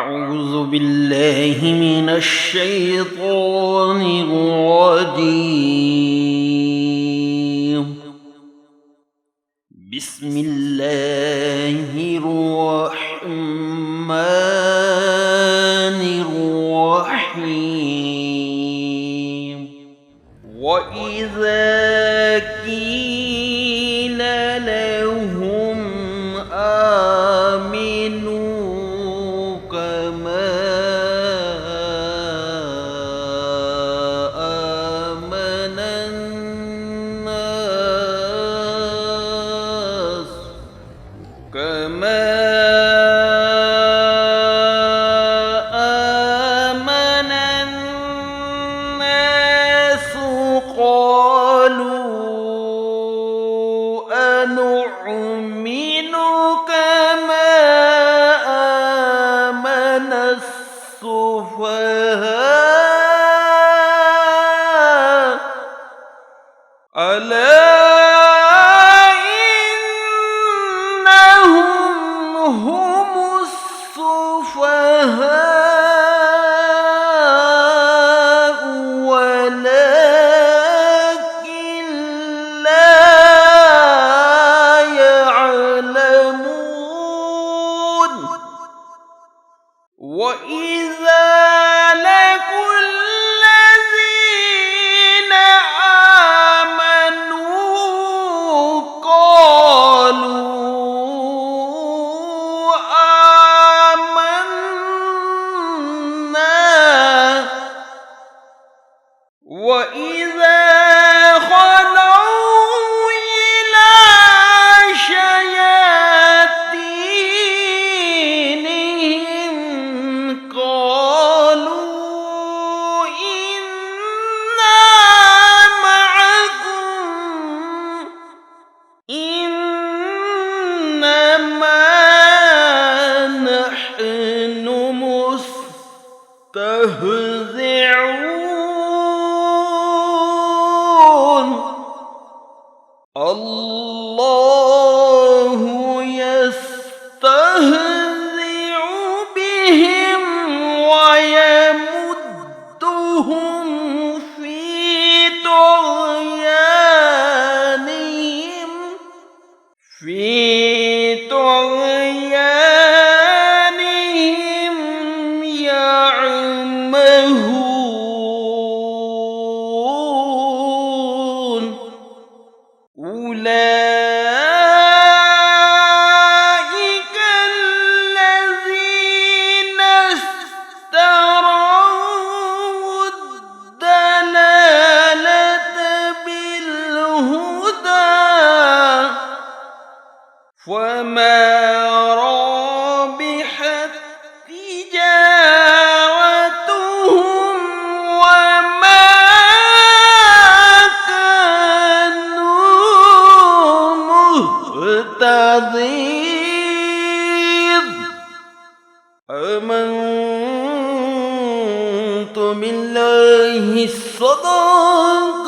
أعوذ بالله من الشيطان الرجيم. بسم الله الرحمن الرحيم. وإذا قيل لهم آمنوا كما آمن الناس قالوا أنؤمن كما آمن السفهاء ألا إنهم هم السفهاء ولكن لا يعلمون. وإذا لقوا الذين آمنوا قالوا آمنا وإذا خلوا إلى شياطينهم قالوا إنا معكم إنما نحن مستهزئون. الله يستهزئ بهم ويمدهم في طغيانهم يعمهون. أولئك الذين اشتروا الضلالة بالهدى فما رابحت تجارتهم وما كانوا مهتدين. آمنت بالله صدق